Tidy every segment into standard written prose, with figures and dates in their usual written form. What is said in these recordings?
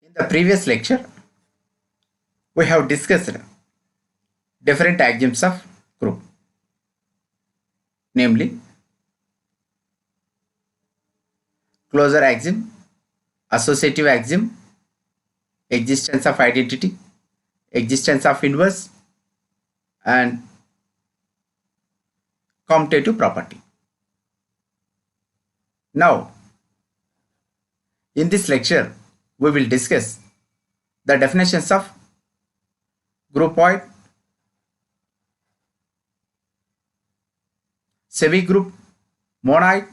In the previous lecture, we have discussed different axioms of group, namely closure axiom, associative axiom, existence of identity, existence of inverse, and commutative property. Now, in this lecture, we will discuss the definitions of groupoid, semi-group, monoid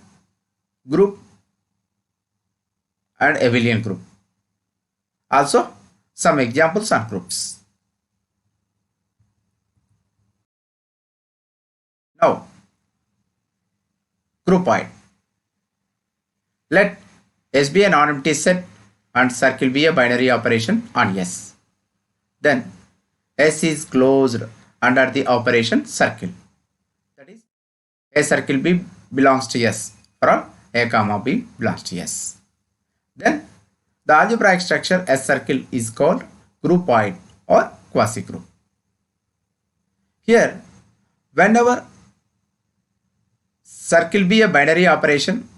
group, and abelian group. Also, some examples on groups. Now, groupoid. Let S be a non-empty set and circle be a binary operation on S. Then S is closed under the operation circle. That is, a circle B belongs to S for all A comma B belongs to S. Then the algebraic structure S circle is called groupoid or quasi-group. Here, whenever circle be a binary operation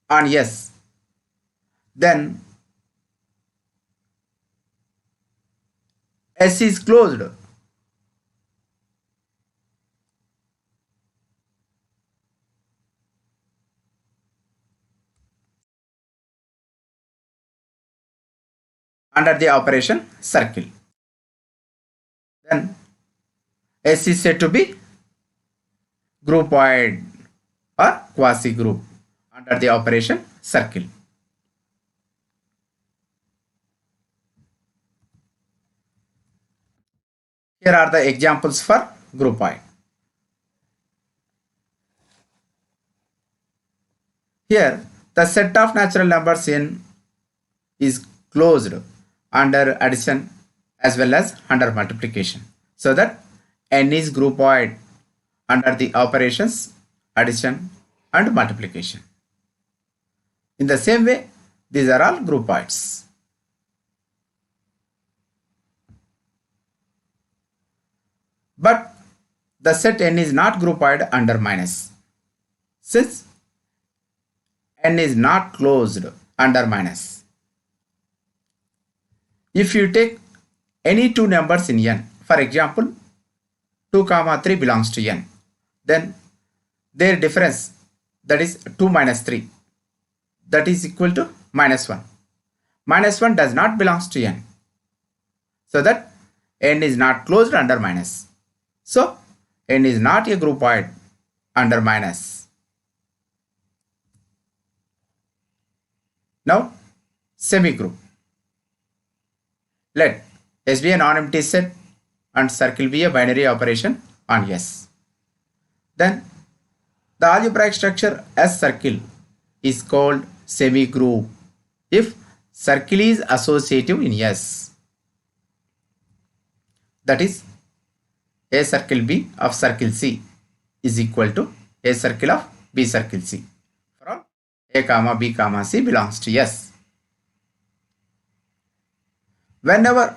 on S, then S is closed under the operation circle. Then S is said to be groupoid or quasi-group under the operation circle. Here are the examples for groupoid. Here, the set of natural numbers n is closed under addition as well as under multiplication, so that n is groupoid under the operations addition and multiplication. In the same way, these are all groupoids. But the set n is not groupoid under minus, since n is not closed under minus. If you take any two numbers in n, for example 2 comma 3 belongs to n, then their difference, that is 2 minus 3, that is equal to minus 1. Minus 1 does not belongs to n, so that n is not closed under minus. So n is not a groupoid under minus. Now, semi-group. Let S be a non-empty set and circle be a binary operation on S. Then the algebraic structure S circle is called semi-group if circle is associative in S. That is, A circle B of circle C is equal to A circle of B circle C for all A comma B comma C belongs to S. Whenever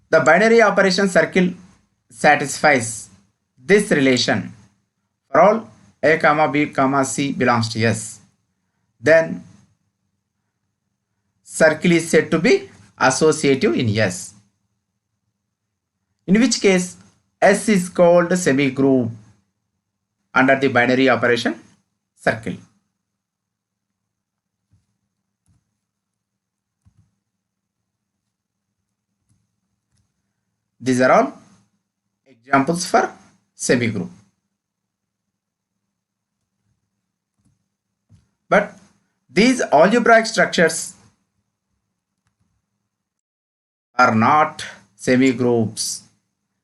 the binary operation circle satisfies this relation for all A comma B comma C belongs to S, then circle is said to be associative in S, in which case S is called semi-group under the binary operation circle. These are all examples for semi-group. But these algebraic structures are not semi-groups,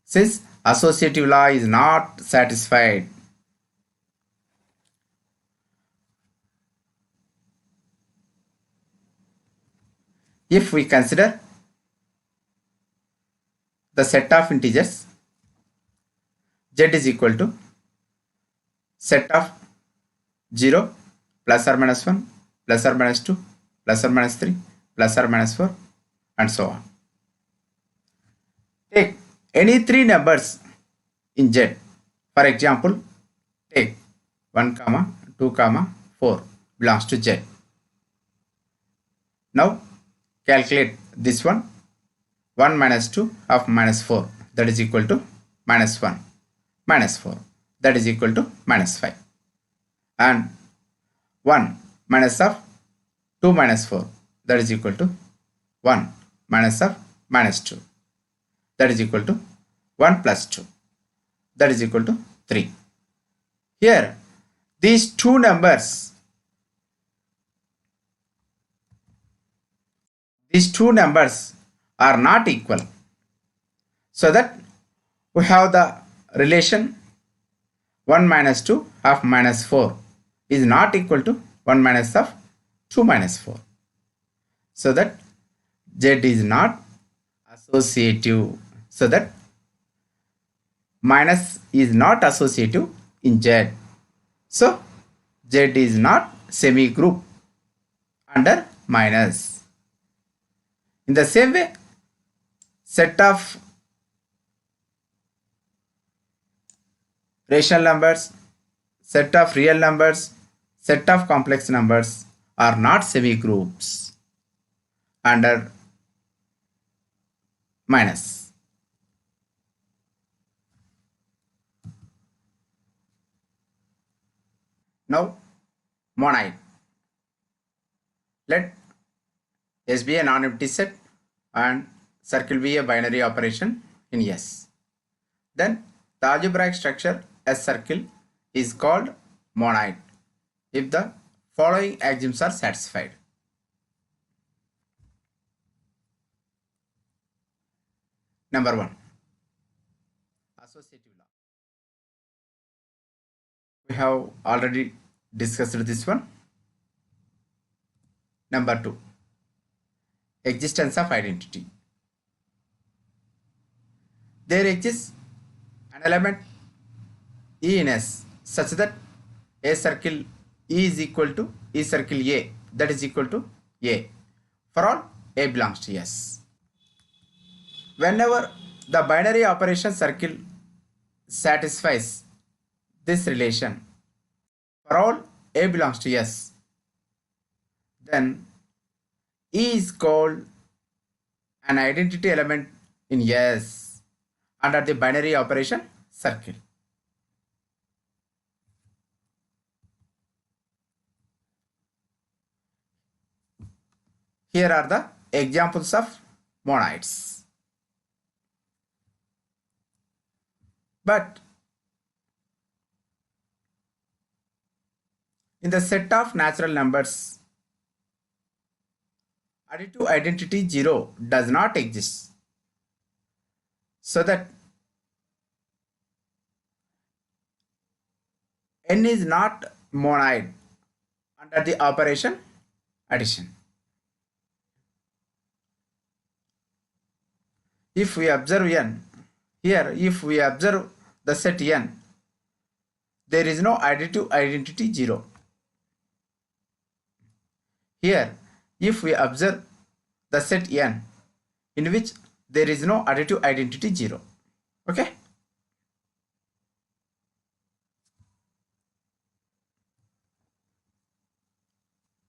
since associative law is not satisfied. If we consider the set of integers z is equal to set of 0, plus or minus 1, plus or minus 2, plus or minus 3, plus or minus 4, and so on. Take any three numbers in Z. For example, take 1, 2, 4 belongs to Z. Now calculate this one. 1 minus 2 of minus 4, that is equal to minus 1 minus 4, that is equal to minus 5. And 1 minus of 2 minus 4, that is equal to 1 minus of minus 2, that is equal to 1 plus 2, that is equal to 3. Here these two numbers are not equal, so that we have the relation 1 minus 2 of minus 4 is not equal to 1 minus of 2 minus 4, so that Z is not associative, so that minus is not associative in Z, so Z is not semi-group under minus. In the same way, set of rational numbers, set of real numbers, set of complex numbers are not semi-groups under minus. Now, monoid. Let S be a non-empty set and circle be a binary operation in S. Then the algebraic structure S circle is called monoid if the following axioms are satisfied. Number 1, associative law. We have already discussed this one. Number 2, existence of identity. There exists an element E in S such that A circle E is equal to E circle A, that is equal to A for all A belongs to S. Whenever the binary operation circle satisfies this relation for all A belongs to S, then E is called an identity element in S under the binary operation circle. Here are the examples of monoids. But in the set of natural numbers, additive identity 0 does not exist, so that n is not monoid under the operation addition. If we observe n, here if we observe the set n, there is no additive identity 0. Here if we observe the set n in which there is no additive identity 0. Okay.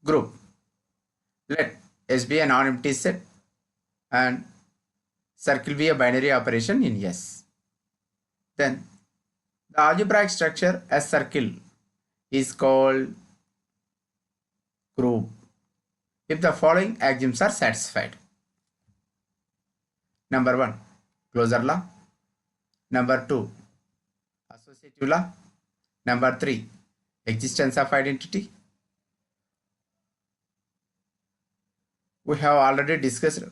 Group. Let S be a non-empty set and circle be a binary operation in S. Then the algebraic structure S circle is called group if the following axioms are satisfied. Number 1, closure law. Number 2, associative law. Number 3, existence of identity. We have already discussed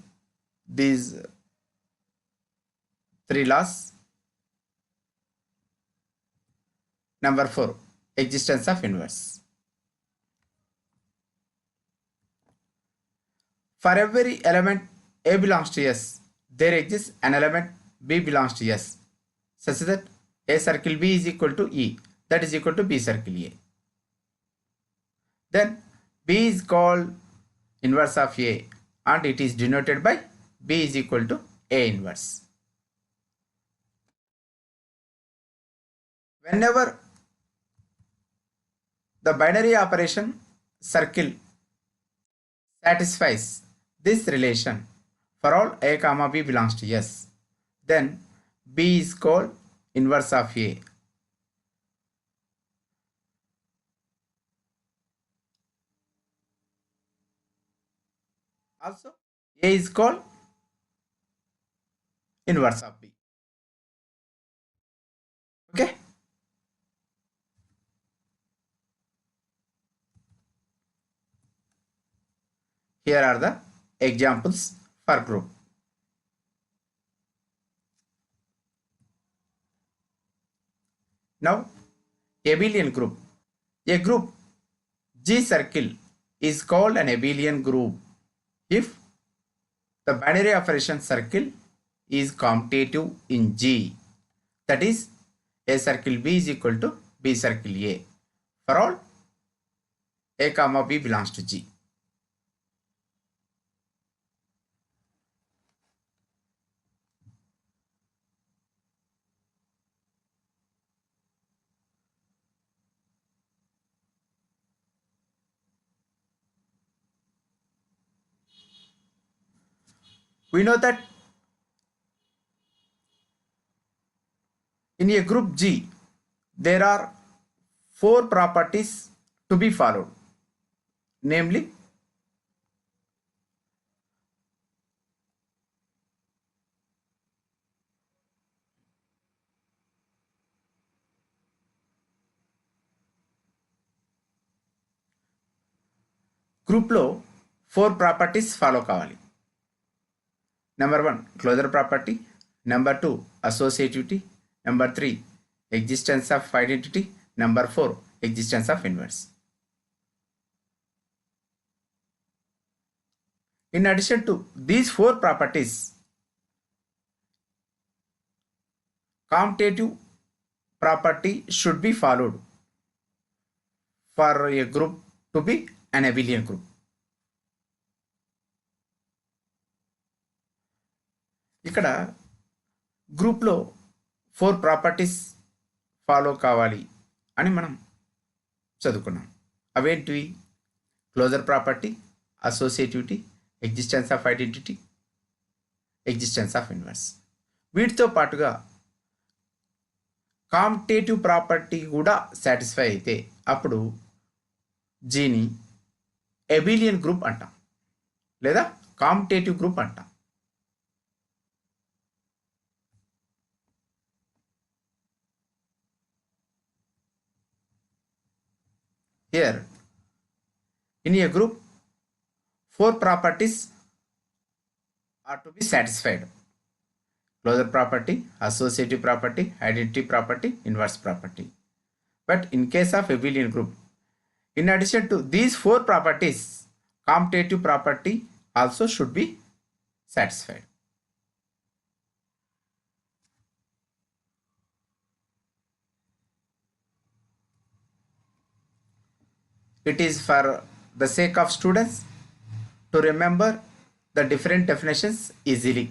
these 3 laws. Number 4, existence of inverse. For every element A belongs to S, there exists an element B belongs to S, such that A circle B is equal to E, that is equal to B circle A. then B is called inverse of A and it is denoted by B is equal to A inverse. Whenever the binary operation circle satisfies this relation for all A comma B belongs to S, then B is called inverse of A. Also, A is called inverse of B. Okay. Here are the examples for group. Now, abelian group. A group G circle is called an abelian group if the binary operation circle is commutative in G. That is, A circle B is equal to B circle A for all A comma B belongs to G. We know that in a group G, there are four properties to be followed, namely group లో four properties follow కావాలి. Number 1 closure property, number 2 associativity, number 3 existence of identity, number 4 existence of inverse. In addition to these four properties, commutative property should be followed for a group to be an abelian group. ఇక్కడ గ్రూప్లో four properties follow కావాలి అని మనం చదువుకున్నాం. అవేంటివి? Closure property, associativity, existence of identity, existence of inverse. వీటితో పాటుగా కామ్యుటేటివ్ property కూడా సాటిస్ఫై అయితే అప్పుడు జీని అబిలియన్ గ్రూప్ అంటాం లేదా కామ్యుటేటివ్ గ్రూప్ అంటాం. Here, in a group, four properties are to be satisfied: closure property, associative property, identity property, inverse property. But in case of abelian group, in addition to these four properties, commutative property also should be satisfied. It is for the sake of students to remember the different definitions easily.